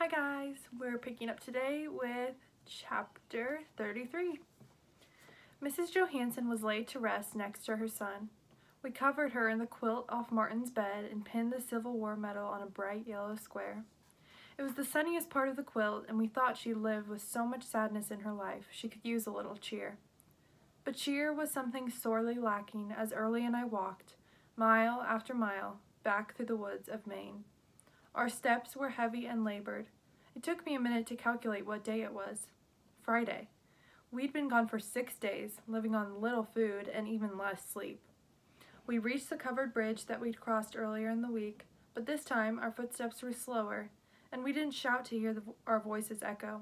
Hi guys, we're picking up today with chapter 33. Mrs. Johansson was laid to rest next to her son. We covered her in the quilt off Martin's bed and pinned the Civil War medal on a bright yellow square. It was the sunniest part of the quilt, and we thought she lived with so much sadness in her life she could use a little cheer. But cheer was something sorely lacking as Early and I walked, mile after mile, back through the woods of Maine. Our steps were heavy and labored. It took me a minute to calculate what day it was. Friday. We'd been gone for 6 days, living on little food and even less sleep. We reached the covered bridge that we'd crossed earlier in the week, but this time our footsteps were slower, and we didn't shout to hear our voices echo.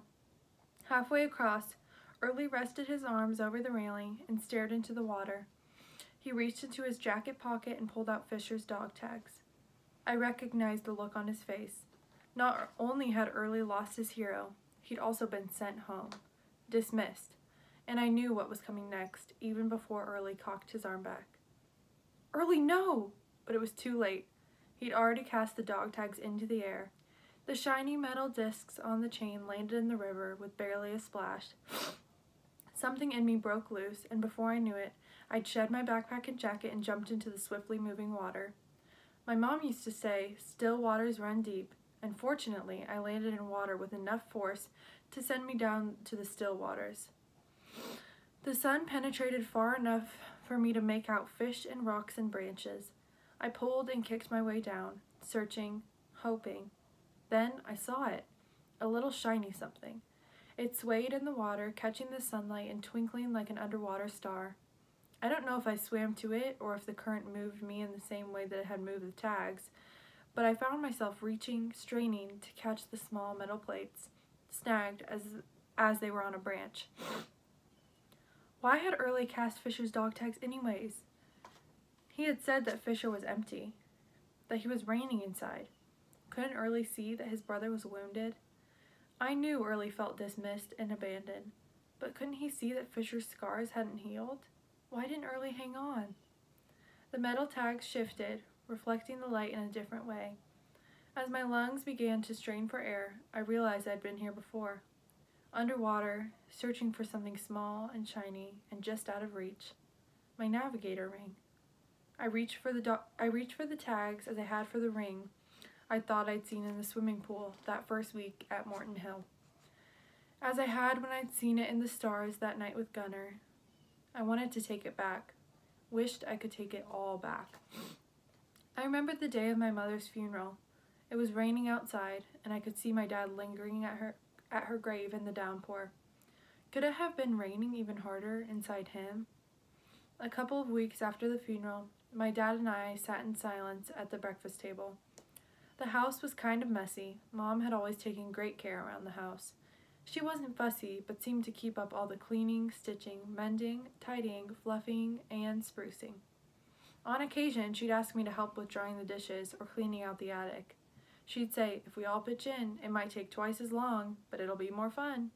Halfway across, Early rested his arms over the railing and stared into the water. He reached into his jacket pocket and pulled out Fisher's dog tags. I recognized the look on his face. Not only had Early lost his hero, he'd also been sent home, dismissed, and I knew what was coming next, even before Early cocked his arm back. "Early, no!" But it was too late. He'd already cast the dog tags into the air. The shiny metal discs on the chain landed in the river with barely a splash. Something in me broke loose, and before I knew it, I'd shed my backpack and jacket and jumped into the swiftly moving water. My mom used to say, "Still waters run deep," and fortunately I landed in water with enough force to send me down to the still waters. The sun penetrated far enough for me to make out fish and rocks and branches. I pulled and kicked my way down, searching, hoping. Then I saw it, a little shiny something. It swayed in the water, catching the sunlight and twinkling like an underwater star. I don't know if I swam to it or if the current moved me in the same way that it had moved the tags, but I found myself reaching, straining to catch the small metal plates, snagged as they were on a branch. Why had Early cast Fisher's dog tags anyways? He had said that Fisher was empty, that he was raining inside. Couldn't Early see that his brother was wounded? I knew Early felt dismissed and abandoned, but couldn't he see that Fisher's scars hadn't healed? Why didn't Early hang on? The metal tags shifted, reflecting the light in a different way. As my lungs began to strain for air, I realized I'd been here before. Underwater, searching for something small and shiny and just out of reach. My navigator ring. I reached for the tags as I had for the ring I thought I'd seen in the swimming pool that first week at Morton Hill. As I had when I'd seen it in the stars that night with Gunner. I wanted to take it back. Wished I could take it all back. I remembered the day of my mother's funeral. It was raining outside, and I could see my dad lingering at her grave in the downpour. Could it have been raining even harder inside him? A couple of weeks after the funeral, my dad and I sat in silence at the breakfast table. The house was kind of messy. Mom had always taken great care around the house. She wasn't fussy, but seemed to keep up all the cleaning, stitching, mending, tidying, fluffing, and sprucing. On occasion, she'd ask me to help with drying the dishes or cleaning out the attic. She'd say, "If we all pitch in, it might take twice as long, but it'll be more fun."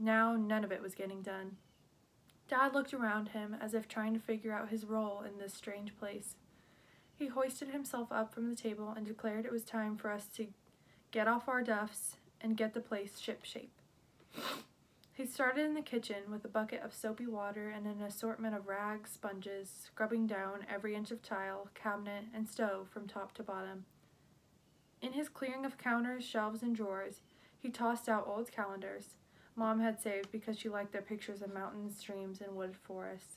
Now, none of it was getting done. Dad looked around him as if trying to figure out his role in this strange place. He hoisted himself up from the table and declared it was time for us to get off our duffs and get the place ship-shape. He started in the kitchen with a bucket of soapy water and an assortment of rags, sponges, scrubbing down every inch of tile, cabinet, and stove from top to bottom. In his clearing of counters, shelves, and drawers, he tossed out old calendars Mom had saved because she liked their pictures of mountains, streams, and wooded forests.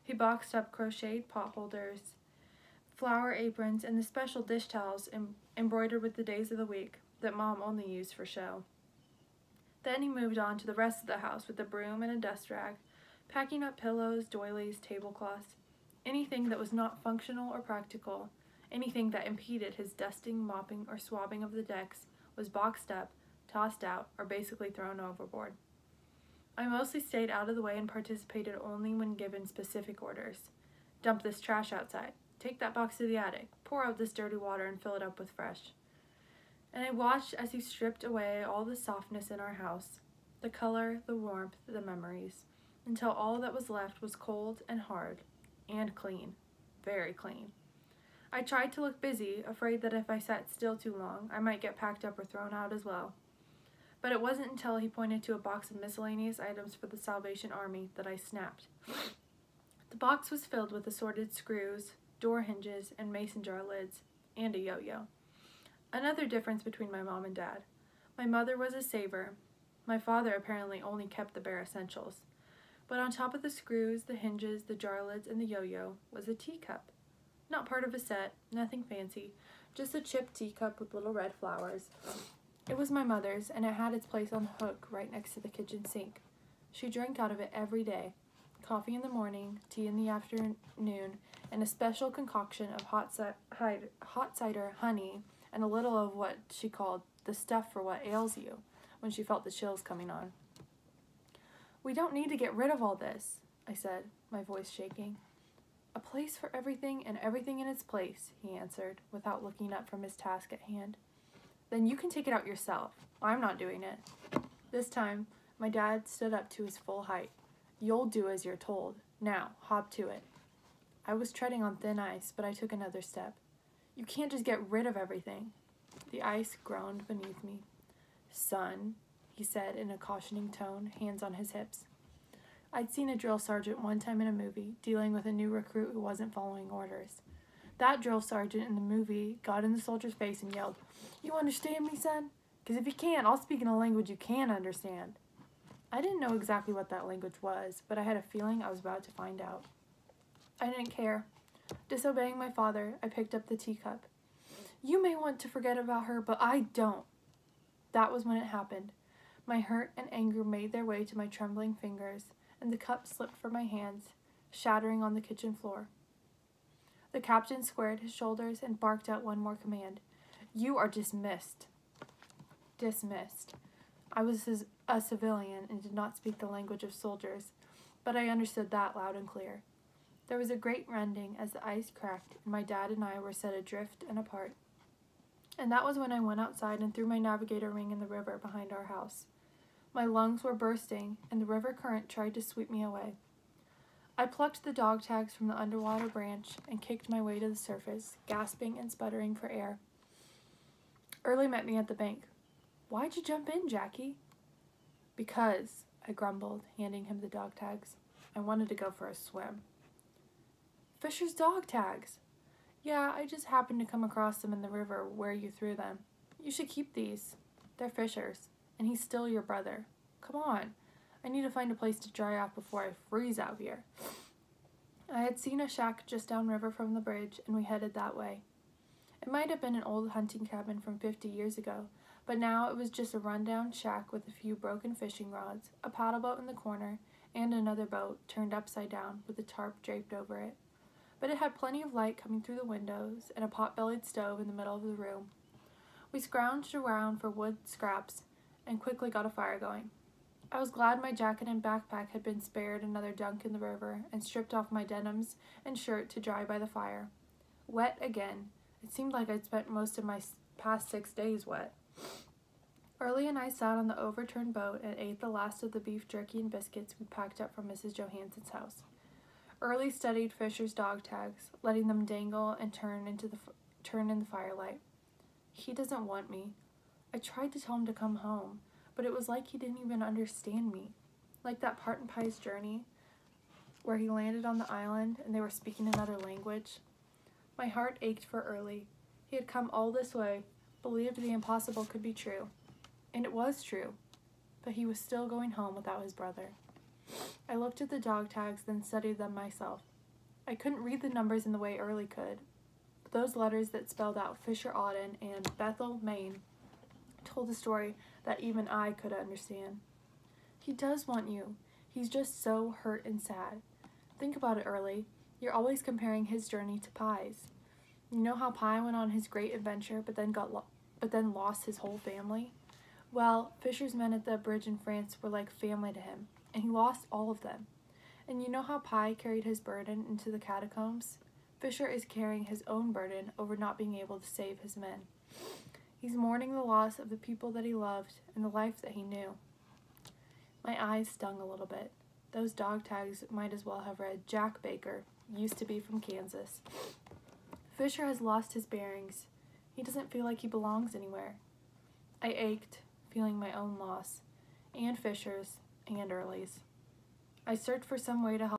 He boxed up crocheted pot holders, flower aprons, and the special dish towels embroidered with the days of the week that Mom only used for show. Then he moved on to the rest of the house with a broom and a dust rag, packing up pillows, doilies, tablecloths, anything that was not functional or practical, anything that impeded his dusting, mopping, or swabbing of the decks was boxed up, tossed out, or basically thrown overboard. I mostly stayed out of the way and participated only when given specific orders. Dump this trash outside. Take that box to the attic. Pour out this dirty water and fill it up with fresh. And I watched as he stripped away all the softness in our house, the color, the warmth, the memories, until all that was left was cold and hard, and clean, very clean. I tried to look busy, afraid that if I sat still too long, I might get packed up or thrown out as well. But it wasn't until he pointed to a box of miscellaneous items for the Salvation Army that I snapped. The box was filled with assorted screws, door hinges, and mason jar lids, and a yo-yo. Another difference between my mom and dad. My mother was a saver. My father apparently only kept the bare essentials. But on top of the screws, the hinges, the jar lids, and the yo-yo was a teacup. Not part of a set, nothing fancy, just a chipped teacup with little red flowers. It was my mother's, and it had its place on the hook right next to the kitchen sink. She drank out of it every day. Coffee in the morning, tea in the afternoon, and a special concoction of hot cider, honey, and a little of what she called the stuff for what ails you when she felt the chills coming on. "We don't need to get rid of all this," I said, my voice shaking. "A place for everything and everything in its place," he answered, without looking up from his task at hand. "Then you can take it out yourself. I'm not doing it." This time, my dad stood up to his full height. "You'll do as you're told. Now, hop to it." I was treading on thin ice, but I took another step. "You can't just get rid of everything." The ice groaned beneath me. "Son," he said in a cautioning tone, hands on his hips. I'd seen a drill sergeant one time in a movie, dealing with a new recruit who wasn't following orders. That drill sergeant in the movie got in the soldier's face and yelled, "You understand me, son? Because if you can't, I'll speak in a language you can understand." I didn't know exactly what that language was, but I had a feeling I was about to find out. I didn't care. Disobeying my father, I picked up the teacup. "You may want to forget about her, but I don't." That was when it happened. My hurt and anger made their way to my trembling fingers, and the cup slipped from my hands, shattering on the kitchen floor. The captain squared his shoulders and barked out one more command. "You are dismissed." Dismissed. I was a civilian and did not speak the language of soldiers, but I understood that loud and clear. There was a great rending as the ice cracked, and my dad and I were set adrift and apart. And that was when I went outside and threw my navigator ring in the river behind our house. My lungs were bursting, and the river current tried to sweep me away. I plucked the dog tags from the underwater branch and kicked my way to the surface, gasping and sputtering for air. Early met me at the bank. "Why'd you jump in, Jackie?" "Because," I grumbled, handing him the dog tags. "I wanted to go for a swim." "Fisher's dog tags!" "Yeah, I just happened to come across them in the river where you threw them. You should keep these. They're Fisher's, and he's still your brother. Come on. I need to find a place to dry off before I freeze out here." I had seen a shack just downriver from the bridge, and we headed that way. It might have been an old hunting cabin from 50 years ago, but now it was just a rundown shack with a few broken fishing rods, a paddle boat in the corner, and another boat turned upside down with a tarp draped over it. But it had plenty of light coming through the windows and a pot-bellied stove in the middle of the room. We scrounged around for wood scraps and quickly got a fire going. I was glad my jacket and backpack had been spared another dunk in the river and stripped off my denims and shirt to dry by the fire. Wet again. It seemed like I'd spent most of my past 6 days wet. Early and I sat on the overturned boat and ate the last of the beef jerky and biscuits we packed up from Mrs. Johansson's house. Early studied Fisher's dog tags, letting them dangle and turn in the firelight. He doesn't want me. I tried to tell him to come home, but it was like he didn't even understand me. Like that part in Pie's journey, where he landed on the island and they were speaking another language. My heart ached for Early. He had come all this way, believed the impossible could be true. And it was true, but he was still going home without his brother. I looked at the dog tags, then studied them myself. I couldn't read the numbers in the way Early could, but those letters that spelled out Fisher Auden and Bethel, Maine, told a story that even I could understand. He does want you. He's just so hurt and sad. Think about it, Early. You're always comparing his journey to Pie's. You know how Pie went on his great adventure, but then lost his whole family? Well, Fisher's men at the bridge in France were like family to him, and he lost all of them. And you know how Pie carried his burden into the catacombs? Fisher is carrying his own burden over not being able to save his men. He's mourning the loss of the people that he loved and the life that he knew. My eyes stung a little bit. Those dog tags might as well have read Jack Baker, used to be from Kansas. Fisher has lost his bearings. He doesn't feel like he belongs anywhere. I ached, feeling my own loss, and Fisher's, and Early's. I searched for some way to help